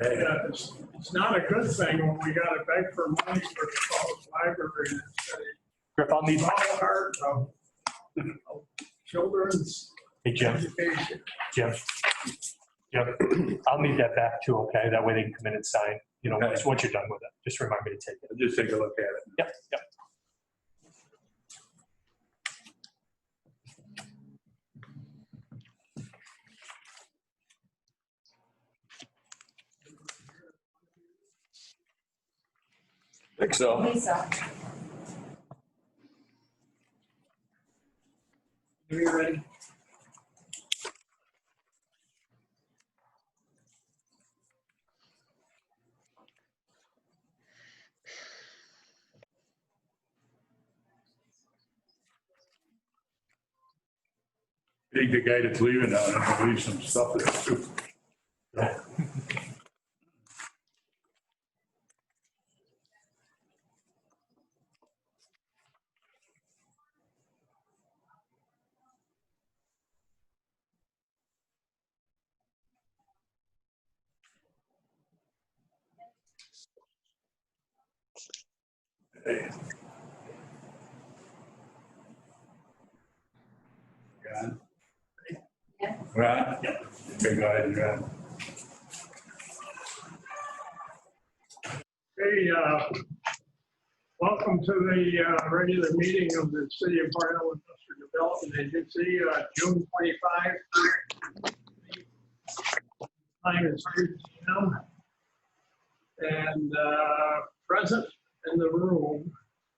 Yeah, it's not a good thing when we got to beg for money for the public library in the city. Griff, I'll need, It's all part of children's hey, Jim, education. Jim, I'll need that back too, okay? That way they can come in and sign, you know, once you're done with it. Just remind me to take it. Just take a look at it. Yep, yep. I think so. Lisa. Are you ready? I think the guy that's leaving now, I'm gonna leave some stuff there too. Hey. Ron? Yeah. Ron? Yep. Okay, go ahead, Ron. Hey, welcome to the regular meeting of the City of Barnell Industrial Development Agency, June 25. Time is 3 p.m. And present in the room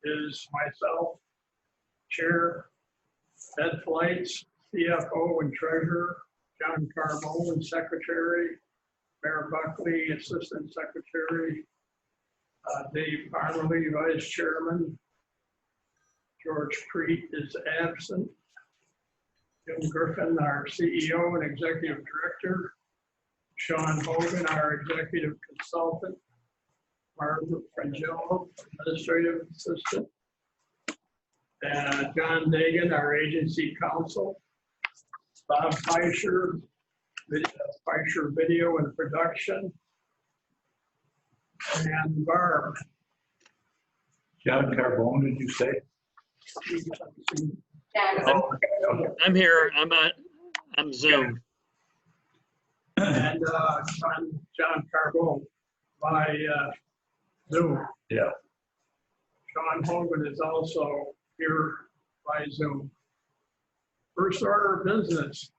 is myself, Chair, Ed Flights, CFO and Treasurer, John Carbone, Secretary, Mayor Buckley, Assistant Secretary, Dave Parmalee, Vice Chairman, George Crete is absent, Jim Griffin, our CEO and Executive Director, Sean Hogan, our Executive Consultant, Margaret Frangillo, Administrative Assistant, John Dagan, our Agency Counsel, Bob Fleischer, Fleischer Video and Production, and Barb. John Carbone, did you say? John. I'm here. I'm Zoom. And John Carbone by Zoom. Yeah. Sean Hogan is also here by Zoom. First order of business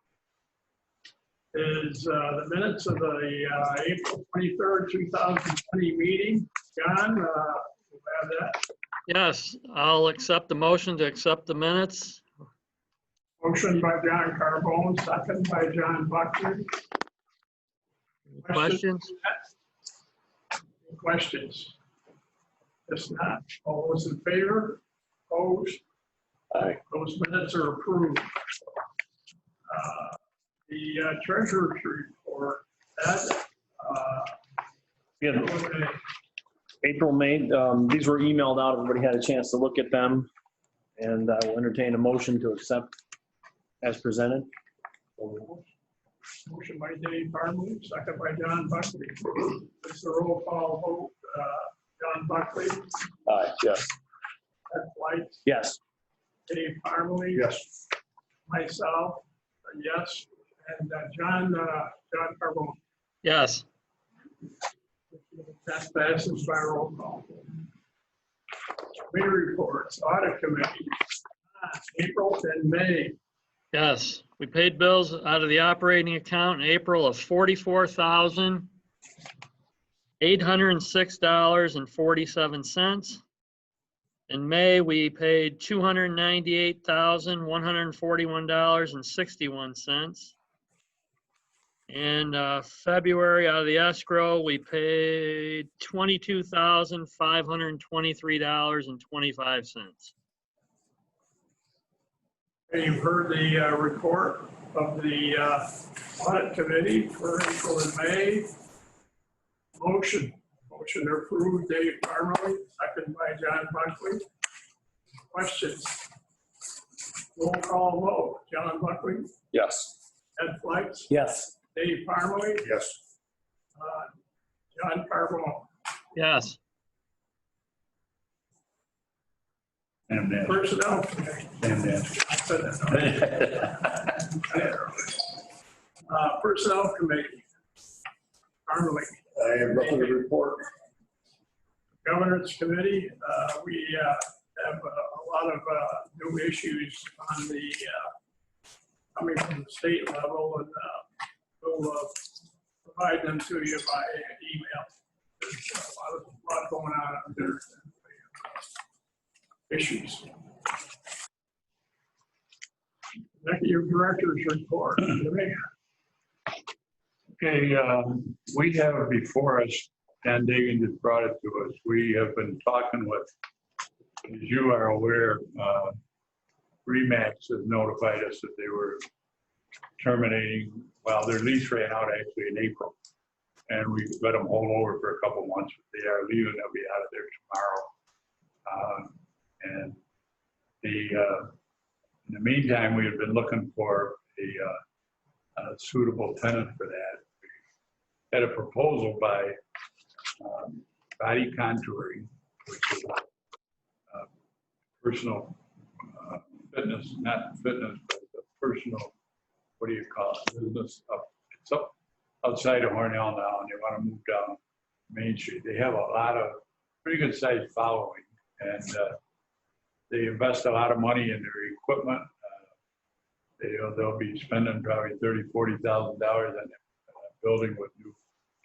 is the minutes of the April 23rd, 2020 meeting. John, we'll have that. Yes, I'll accept the motion to accept the minutes. Motion by John Carbone, second by John Buckley. Questions? Questions? If not, all those in favor? Opposed? Aye. Those minutes are approved. The treasurer's report, that, Yeah, April, May, these were emailed out. Everybody had a chance to look at them. And I will entertain a motion to accept as presented. motion by Dave Parmalee, second by John Buckley. It's a roll call vote. John Buckley, Aye, yes. Ed White, Yes. Dave Parmalee. Yes. Myself, yes, and John Carbone. Yes. That passes by roll call. Committee reports, audit committee, April and May. Yes, we paid bills out of the operating account in April of $44,806.47. In May, we paid $298,141.61. In February, out of the escrow, we paid $22,523.25. You've heard the report of the audit committee for April and May. Motion to approve Dave Parmalee, second by John Buckley. Questions? Roll call vote. John Buckley, Yes. Ed Flex, Yes. Dave Parmalee, Yes. John Carbone, Yes. Sam Dan. Personnel Committee. Sam Dan. I said that. Personnel Committee. Arnold. I have nothing to report. Governance Committee, we have a lot of new issues on the, coming from the state level, and we'll provide them to you by email. There's a lot going on there. Issues. Executive Director's Report. Okay, we have before us, Dan Dagan just brought it to us. We have been talking with, as you are aware, Remax has notified us that they were terminating, well, their lease ran out actually in April. And we let them hold over for a couple months. They are leaving, they'll be out of there tomorrow. And in the meantime, we have been looking for a suitable tenant for that. We had a proposal by Body Contouring, which is personal fitness, not fitness, but personal, what do you call it, business up, it's up outside of Hornell now, and they want to move down Main Street. They have a lot of pretty good sized following, and they invest a lot of money in their equipment. They'll be spending probably $30,000, $40,000 on a building with new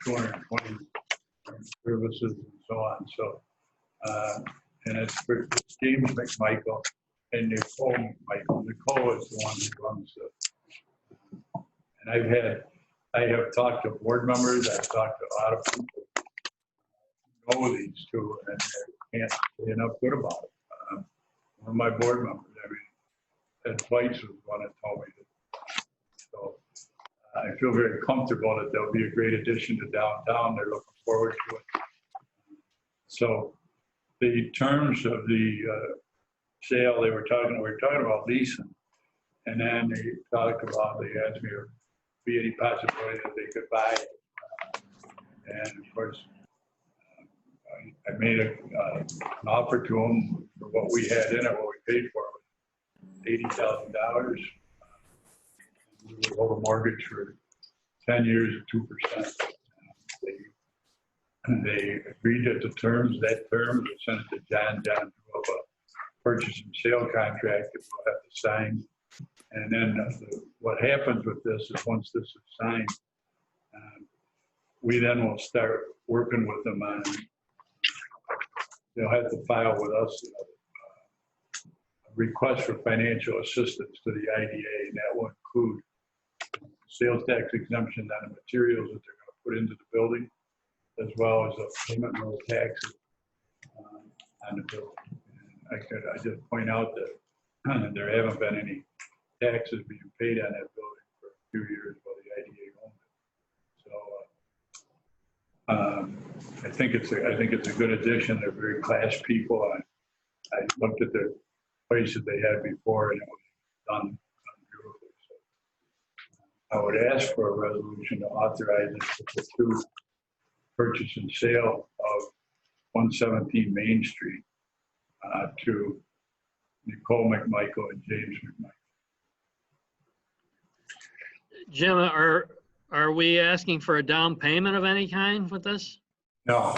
220 services and so on. So, and it's for James McMichael and Nicole McMichael. Nicole is the one who runs it. And I have talked to board members. I've talked to a lot of people who know these two, and they can't say enough good about it. One of my board members, Ed Flights was one that told me that. So I feel very comfortable that there'll be a great addition to downtown. They're looking forward to it. So the terms of the sale, we were talking about leasing, and then they asked me if there be any possibility that they could buy it. And of course, I made an offer to them for what we had in it, what we paid for it, $80,000. We would hold a mortgage for 10 years at 2%. They agreed at the terms, we sent it to John. John drew up a purchase and sale contract that we'll have to sign. And then what happens with this is once this is signed, we then will start working with them on, they'll have to file with us a request for financial assistance to the IDA, and that will include sales tax exemption on the materials that they're going to put into the building, as well as a payment of taxes on the building. And I just point out that there haven't been any taxes being paid on that building for a few years while the IDA owned it. So I think it's a good addition. They're very class people. I looked at the place that they had before, and it was done beautifully. So I would ask for a resolution to authorize the two purchase and sale of 117 Main Street to Nicole McMichael and James McMichael. Jim, are we asking for a down payment of any kind with this? No,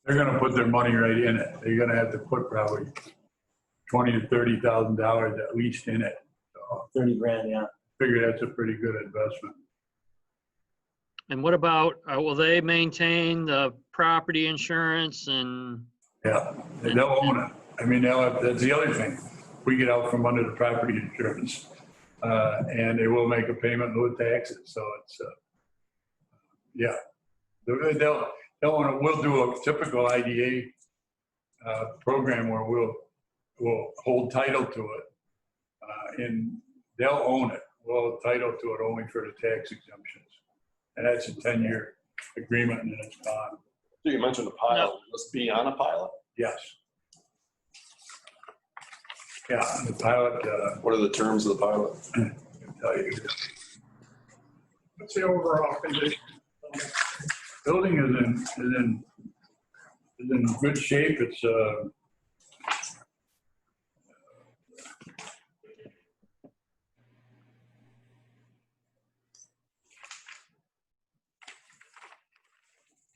they're going to put their money right in it. They're going to have to put probably $20,000 to $30,000 at least in it. So 30 grand, yeah. I figure that's a pretty good investment. And what about, will they maintain the property insurance and? Yeah, they'll own it. I mean, that's the other thing. We get out from under the property insurance, and they will make a payment in lieu of taxes. So it's, yeah, they'll own it. We'll do a typical IDA program where we'll hold title to it, and they'll own it. We'll hold title to it only for the tax exemptions, and that's a 10-year agreement, and then it's gone. So you mentioned a pilot. Must be on a pilot? Yes. Yeah, the pilot, What are the terms of the pilot? I can tell you. What's the overall condition? Building is in good shape. It's,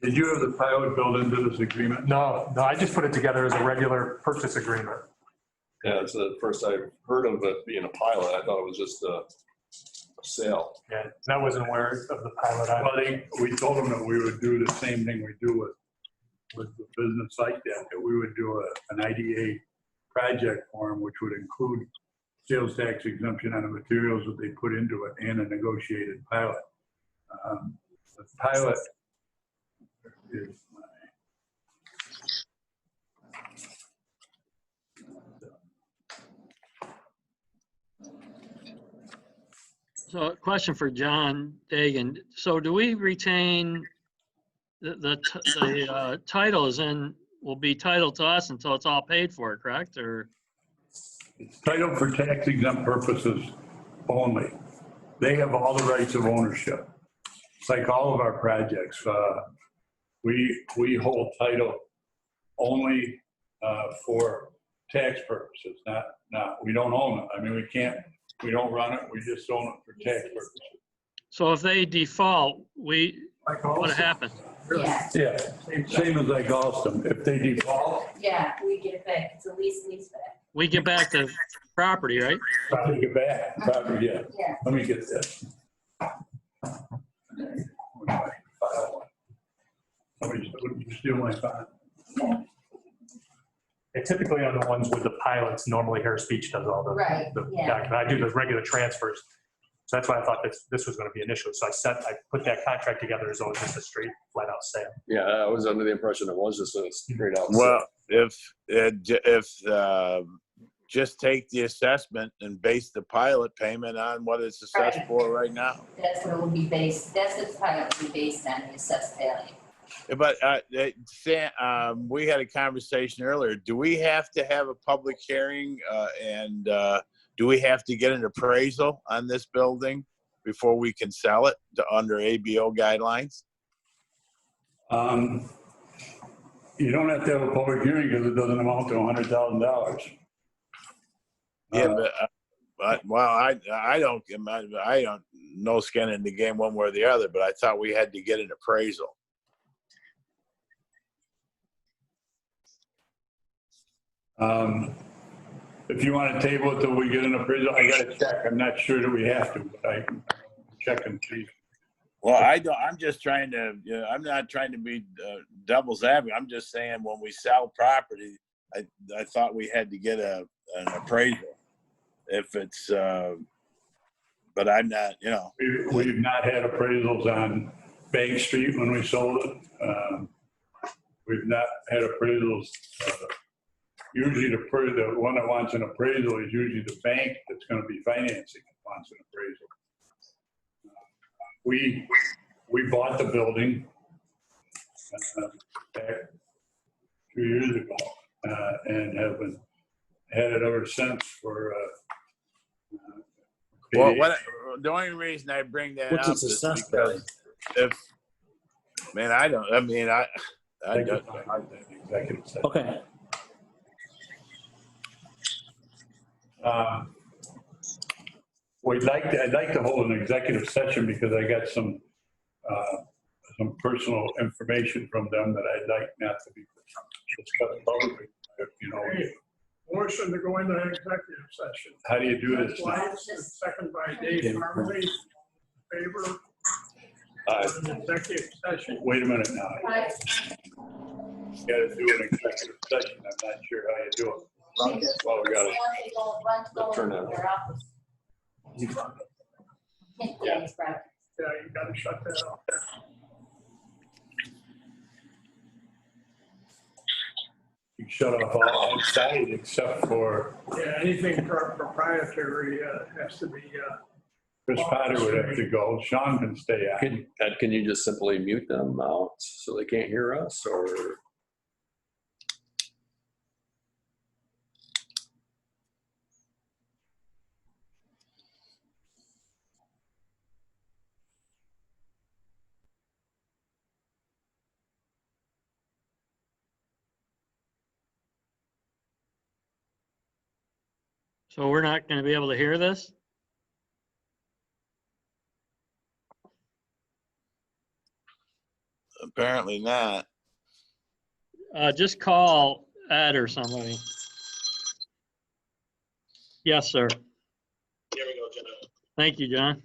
did you have the pilot built into this agreement? No, I just put it together as a regular purchase agreement. Yeah, it's the first I've heard of it being a pilot. I thought it was just a sale. Yeah, and I wasn't aware of the pilot. Well, we told them that we would do the same thing we do with the business like that we would do an IDA project for them, which would include sales tax exemption on the materials that they put into it and a negotiated pilot. The pilot is So a question for John Dagan. So do we retain the title will be titled to us until it's all paid for, correct? Or, It's titled for tax exempt purposes only. They have all the rights of ownership. It's like all of our projects. We hold title only for tax purposes, not, we don't own it. I mean, we don't run it, we just own it for tax purposes. so if they default, Like what also, happens? Yeah, Yeah, same as like Alstom. If they default, yeah, we get it back. It's a lease back. We get back the property, right? I take it back. Probably, yeah. Yeah. Let me get this. Somebody steal my file. And typically on the ones with the pilots, normally Harris Beach does all Right, the yeah. document. I do the regular transfers. So that's why I thought this was going to be initially. So I put that contract together as though it's just a straight flat out sale. Yeah, I was under the impression it was just a straight out Well, sale. if just take the assessment and base the pilot payment on what it's assessed Right. for right now. That's what it would be based, that's what the pilot would be based on, the assessed value. But Sam, we had a conversation earlier. Do we have to have a public hearing and do we have to get an appraisal on this building before we can sell it under ABO guidelines? You don't have to have a public hearing because it doesn't amount to $100,000. Yeah, but well, I don't no skin in the game one way or the other. But I thought we had to get an appraisal. If you want to table it till we get an appraisal, I got to check. I'm not sure that we have to, but I can check and see. Well, I don't. I'm just trying to. I'm not trying to be devil's advocate. I'm just saying when we sell property, I thought we had to get an appraisal. If it's, but I'm not. We've not had appraisals on Bank Street when we sold it. We've not had appraisals. Usually the one that wants an appraisal is usually the bank that's going to be financing it wants an appraisal. We bought the building back 2 years ago and have had it ever since for. Well, the only reason I bring that What's up its is assessed because I don't. I mean, I don't. Executive session. Okay. I'd like to hold an executive session because I got some personal information from them that I'd like not to be discussed publicly. Okay. Motion to go into executive session. How do you do this? Second by Dave Parmalee. Favor of an executive session. Wait a minute now. Right. You gotta do an executive session. I'm not sure how you do it. Well, we got it. Turn that Their office. Yeah, it's private. Yeah, you gotta shut that off. You shut off all outside except for Yeah, anything proprietary has to be, Chris Potter would have to go. Sean can stay on. Can you just simply mute them out so they can't hear us, or? So we're not going to be able to hear this? Apparently not. Just call Ed or somebody. Yes, sir. Here we go, John. Thank you, John.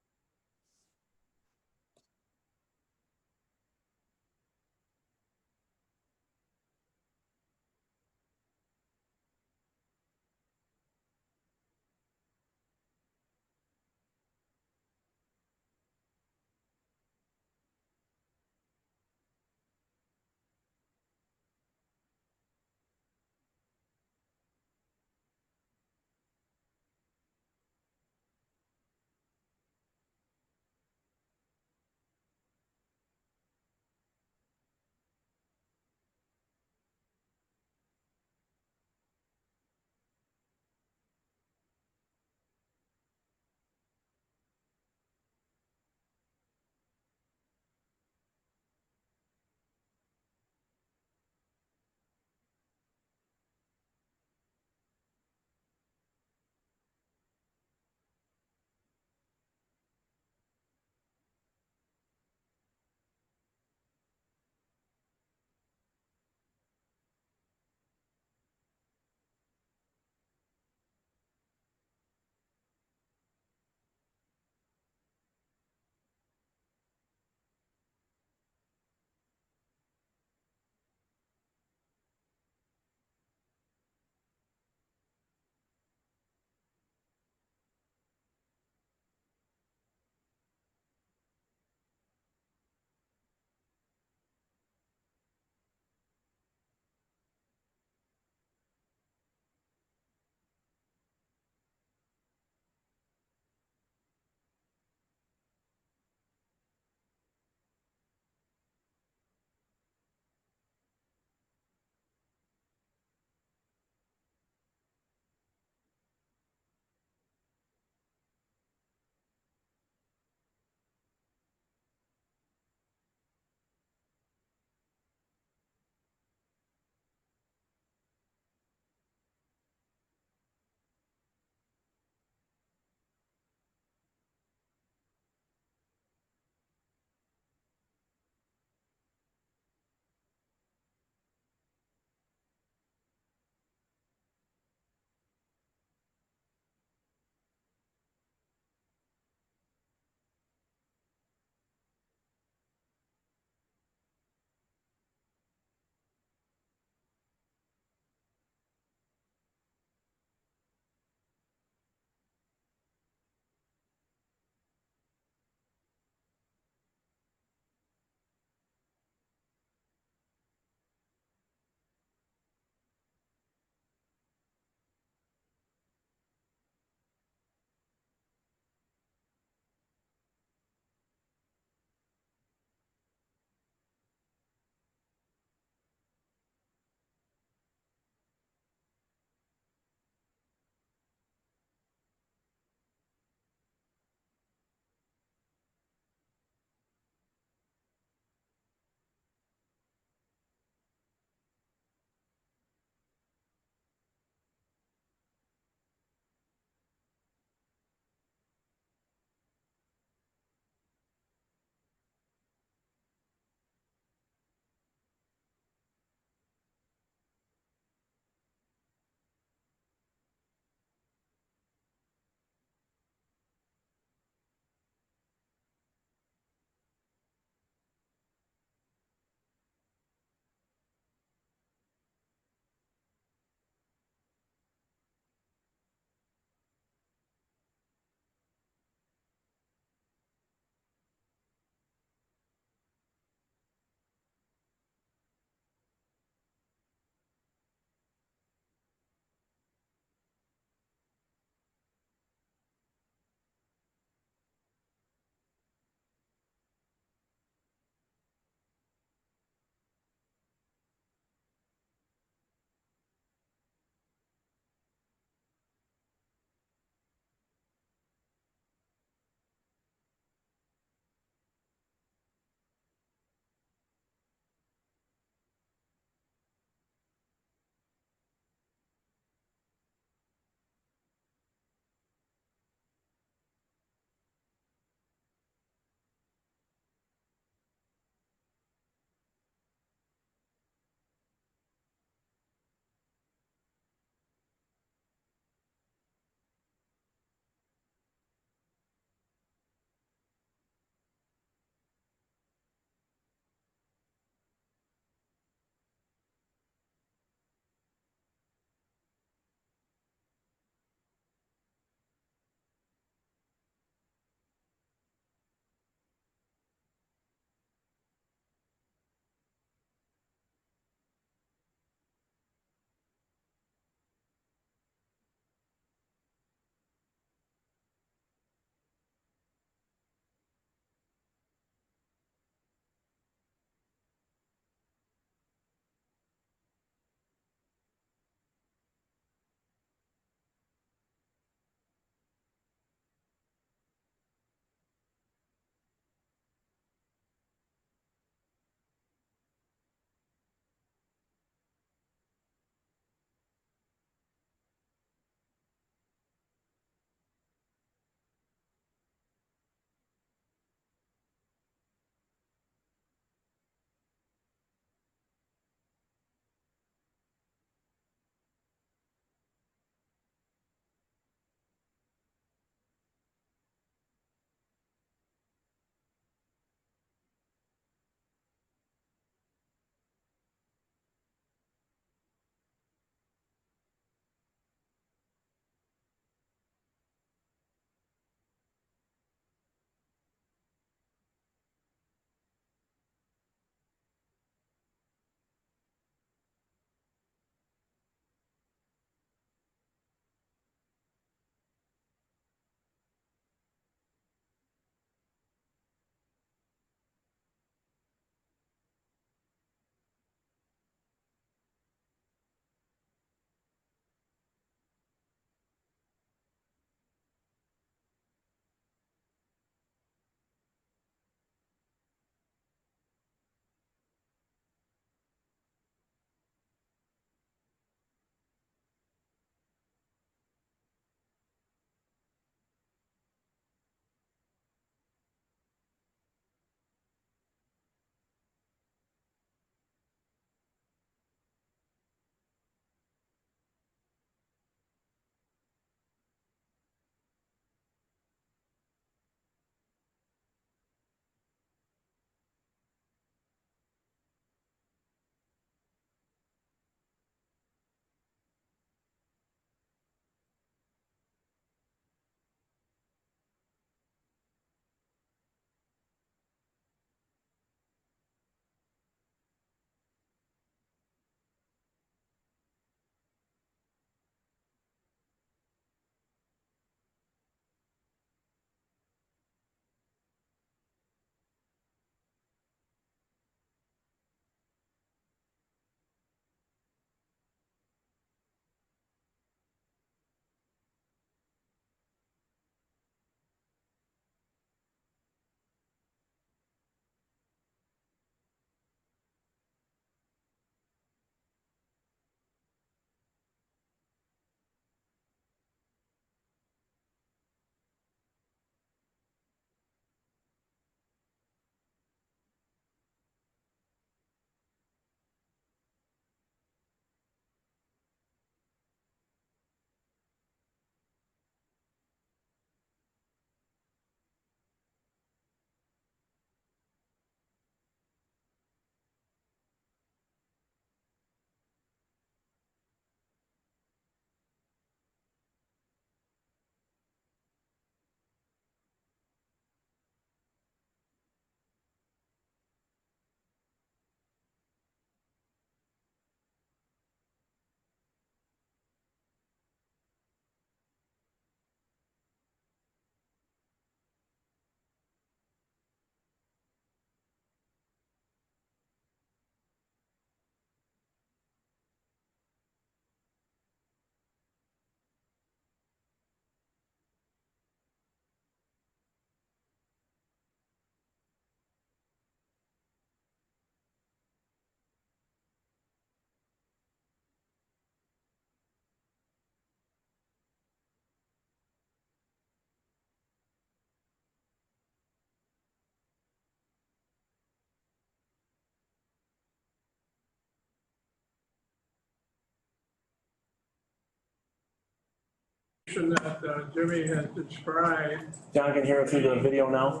that Jimmy has described, John can hear it through the video now.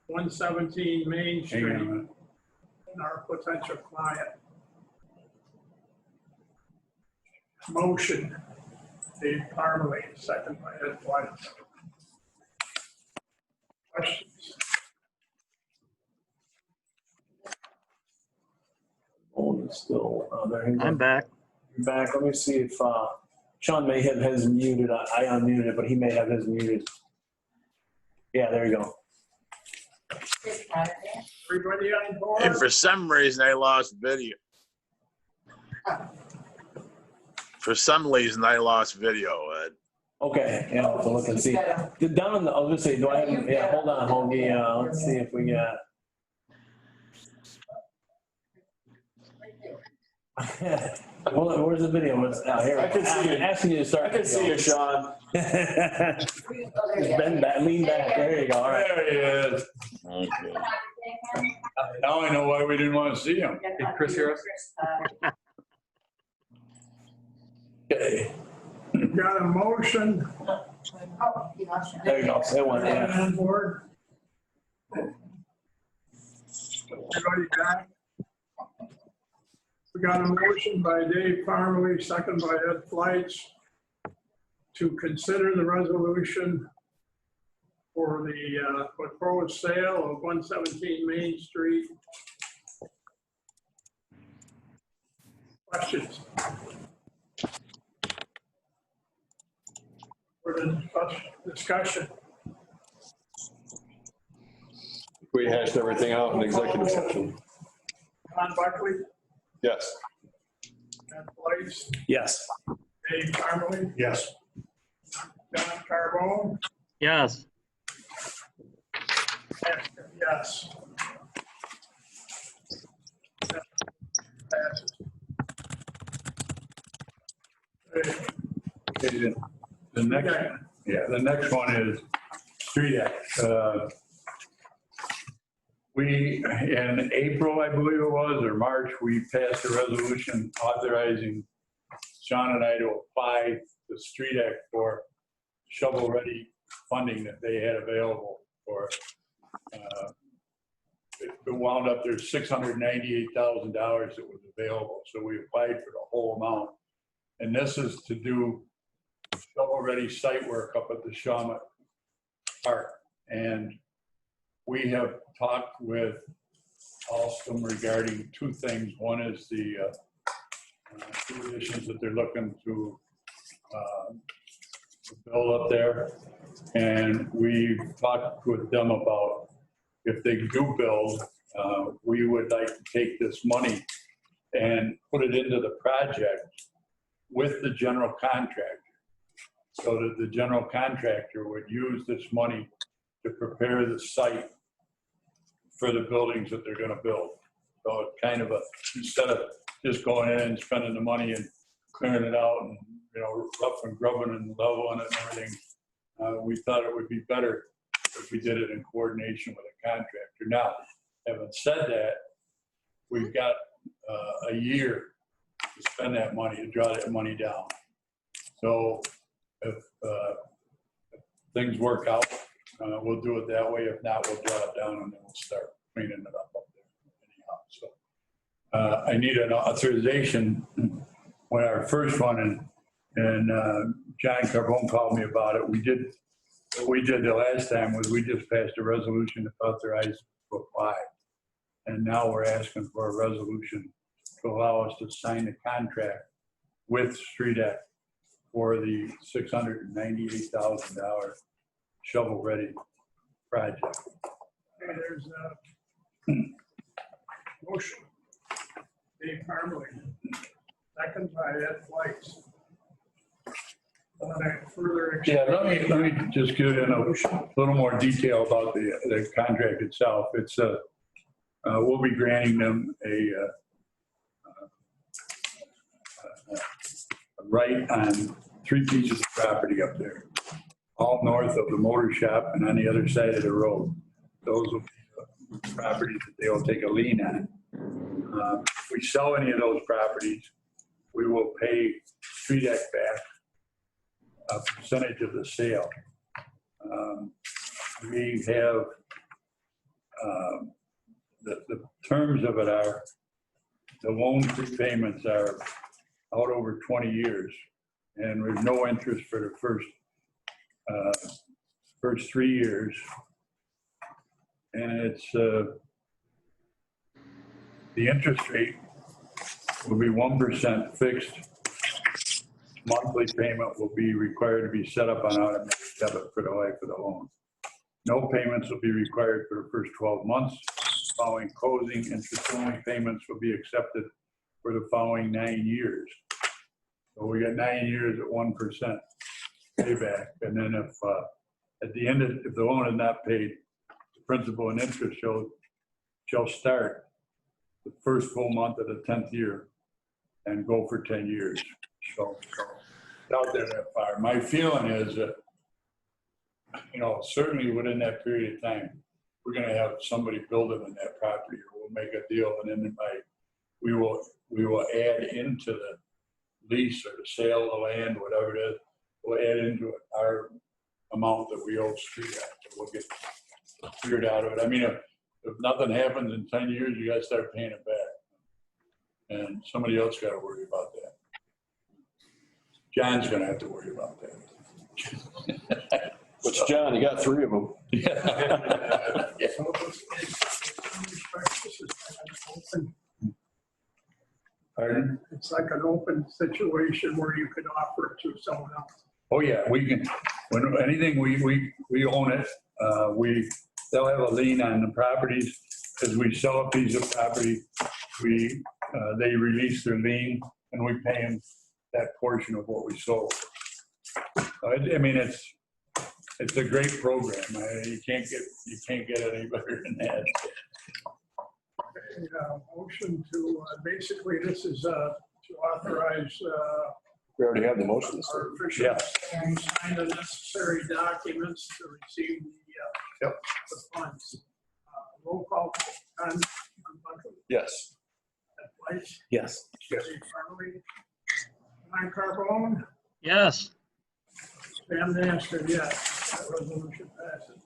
117 Main Hang Street, on a minute. and our potential client. Motion, Dave Parmalee, second by Ed White. Questions? Oh, it's still, there he I'm goes. back. Back, let me see if, Sean may have his muted. I unmuted it, but he may have his muted. Yeah, there you go. Chris Carter there. Everybody on board? And for some reason, I lost video. For some reason, I lost video, Ed. Okay, yeah, I'll have to look and see. Down in the, I was gonna say, do I have, yeah, hold on, Hoagie, let's see if we got. Hold on, where's the video? Here. I can see it. Asking you to start. I can see you, Sean. Bend back, lean back, there you go, all right. There he is. Now I know why we didn't want to see him. Did Chris hear us? Okay, We've got a motion. Oh, you lost your. there you go, say one, yeah. On board. Everybody back? We got a motion by Dave Parmalee, second by Ed Flights, to consider the resolution for the proposed sale of 117 Main Street. Questions? For the discussion. We hashed everything out in executive session. John Buckley, Yes. Ed Flights, Yes. Dave Parmalee, Yes. John Carbone, Yes. yes. Passes. Okay. The next, the next one is Street Act. We, in April, I believe it was, or March, we passed a resolution authorizing Sean and I to apply the Street Act for shovel-ready funding that they had available for. It wound up, there's $698,000 that was available, so we applied for the whole amount. And this is to do shovel-ready site work up at the Shawmut Park. And we have talked with Alstom regarding two things. One is the two additions that they're looking to build up there. And we've talked with them about if they do build, we would like to take this money and put it into the project with the general contractor, so that the general contractor would use this money to prepare the site for the buildings that they're going to build. So it's kind of a, instead of just going in and spending the money and clearing it out and, you know, rough and grubbing and leveling it and everything, we thought it would be better if we did it in coordination with a contractor. Now, having said that, we've got a year to spend that money, to draw that money down. So if things work out, we'll do it that way. If not, we'll draw it down and then we'll start cleaning it up there anyhow. So I need an authorization when our first one, and John Carbone called me about it. What we did the last time was we just passed a resolution to authorize to apply. And now we're asking for a resolution to allow us to sign the contract with Street Act for the $698,000 shovel-ready project. Okay, there's a motion. Dave Parmalee, second by Ed Flights. Further. Yeah, let me just get in a little more detail about the contract itself. It's we'll be granting them a right on 3 pieces of property up there, all north of the motor shop and on the other side of the road. Those will be the properties that they'll take a lien on. If we sell any of those properties, we will pay Street Act back a percentage of the sale. We have, the terms of it are, the loan prepayments are out over 20 years, and there's no interest for the first 3 years. And it's, the interest rate will be 1% fixed. Monthly payment will be required to be set up on automatic debit for the life of the loan. No payments will be required for the first 12 months. Following closing, interest-only payments will be accepted for the following 9 years. So we got 9 years at 1% payback. And then if, at the end, if the loan is not paid, the principal and interest shall start the first full month of the 10th year and go for 10 years. So it's out there that far. My feeling is that, you know, certainly within that period of time, we're gonna have somebody building in that property, or we'll make a deal, and then we will add into the lease or the sale of the land, whatever it is, we'll add into it our amount that we owe Street Act. We'll get figured out of it. I mean, if nothing happens in 10 years, you gotta start paying it back. And somebody else gotta worry about that. John's gonna have to worry about that. Which, John, you got 3 of them. So this is like an open- Pardon? It's like an open situation where you could offer it to someone else. Oh, yeah, we can, when anything, we own it. They'll have a lien on the properties. As we sell a piece of property, they release their lien, and we pay them that portion of what we sold. I mean, it's a great program. You can't get it any better than that. Motion to, basically, this is to authorize We already have the motion. so- our officials Yeah. to sign the necessary documents to receive the funds. Roll call on Buckley, Yes. Ed Weiss, Yes. Dave Farley, Mike Carbone, Yes. Sam Nasser, yes. That resolution passes.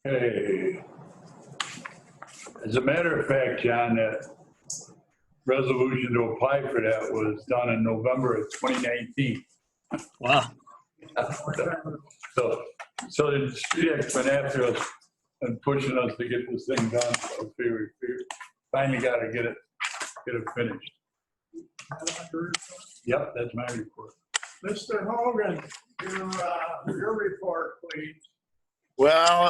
Hey. As a matter of fact, John, that resolution to apply for that was done in November of 2019. Wow. So the Street Act's been after us and pushing us to get this thing done. So we finally got to get it finished. Yep, that's my report. Mr. Hogan, your report, please. Well,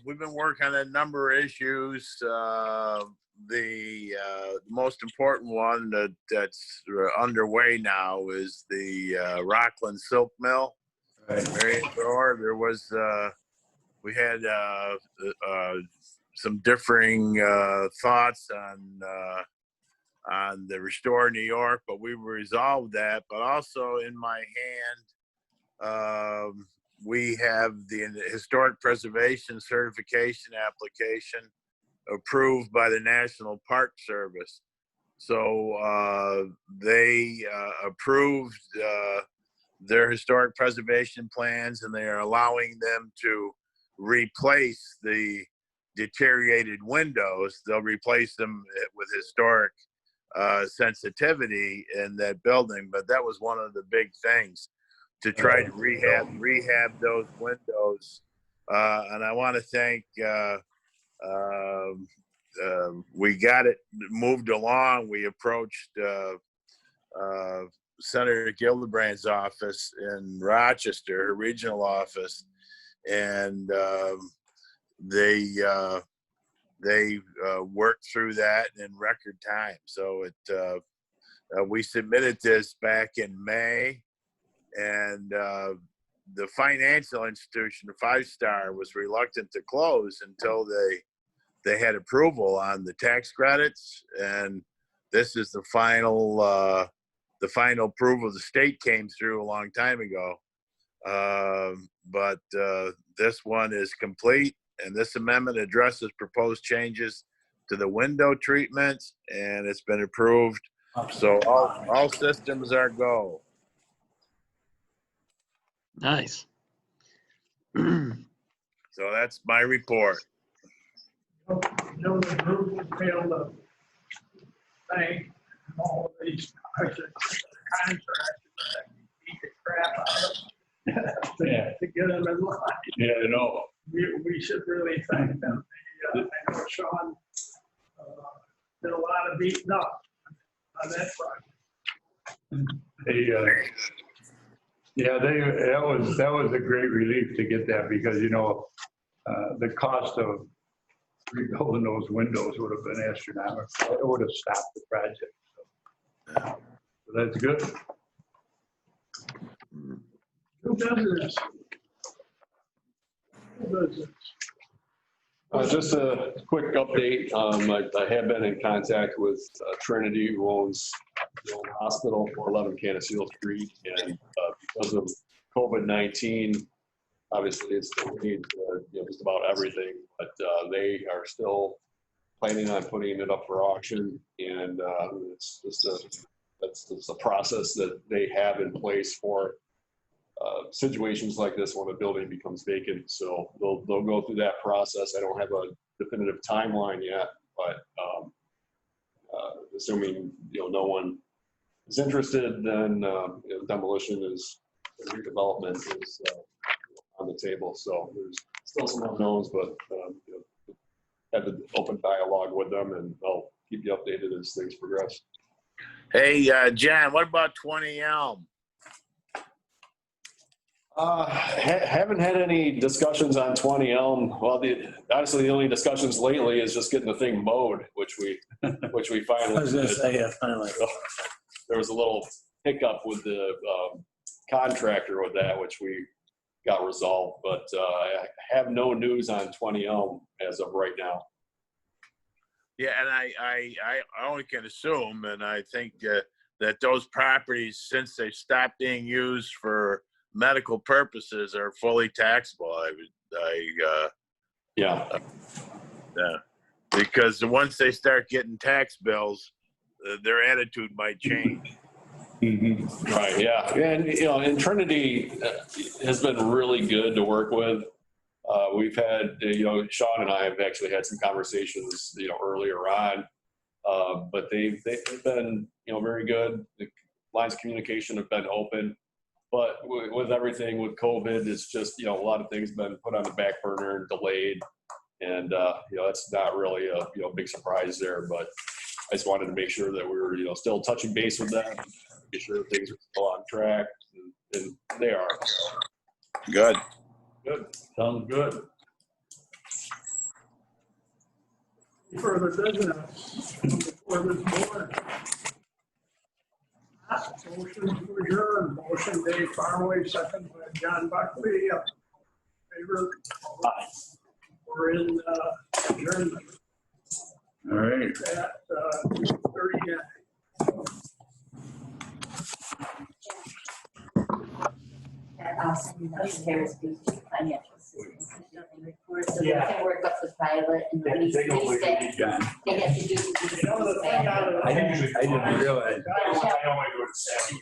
we've been working on a number of issues. The most important one that's underway now is the Rockland Silk Mill. Right. Marion Door. There was we had some differing thoughts on the Restore New York, but we resolved that. But also in my hand, we have the Historic Preservation Certification application approved by the National Park Service. So they approved their historic preservation plans, and they are allowing them to replace the deteriorated windows. They'll replace them with historic sensitivity in that building. But that was one of the big things, to try to rehab those windows. And I want to thank, we got it moved along. We approached Senator Gillibrand's office in Rochester, her regional office, and they worked through that in record time. So we submitted this back in May, and the financial institution, Five Star, was reluctant to close until they had approval on the tax credits, and this is the final approval. The state came through a long time ago, but this one is complete, and this amendment addresses proposed changes to the window treatments, and it's been approved So all systems are go. Nice. So that's my report. The group would fail to thank all of these projects, contractors that beat the crap out of them Yeah. to get them in line. Yeah, I know. We should really thank them. I know Sean did a lot of beating up on that project. That was a great relief to get that because, the cost of rebuilding those windows would have been astronomical. It would have stopped the project. So that's good. Who does this? Who does this? Just a quick update. I have been in contact with Trinity, who owns the old hospital, 411 Canasteel Street. And because of COVID-19, obviously it's delayed just about everything, but they are still planning on putting it up for auction. And it's just that's a process that they have in place for situations like this when a building becomes vacant. So they'll go through that process. I don't have a definitive timeline yet, but assuming no one is interested, then demolition redevelopment is on the table. So there's still some unknowns, but have an open dialogue with them, and I'll keep you updated as things progress. Hey, John, what about 20 Elm? Haven't had any discussions on 20 Elm. Well, honestly, the only discussions lately is just getting the thing mowed, which we finally I was gonna did. say, yeah, finally. There was a little hiccup with the contractor with that, which we got resolved, but I have no news on 20 Elm as of right now. Yeah, and I only can assume, and I think that those properties, since they stopped being used for medical purposes, are fully taxable. Yeah. Because once they start getting tax bills, their attitude might change. Right. Yeah. And Trinity has been really good to work with. We've had, Sean and I have actually had some conversations, earlier on, but they've been, very good. The lines of communication have been open, but with everything with COVID, it's just, a lot of things have been put on the back burner and delayed. And, that's not really a, big surprise there, but I just wanted to make sure that we were, still touching base with them, make sure things are still on track, and they are. Good. Good. Sounds good. Further business before this board. Motion to adjourn. Motion Dave Farley, second by John Buckley. Favor? We're in adjournment All right. at 2:39. I'll send you those Harris Beach financial assistance. Report, so they Yeah. can work up the pilot and release that they have to do. You know, the thing out of I didn't realize. I only go to 7.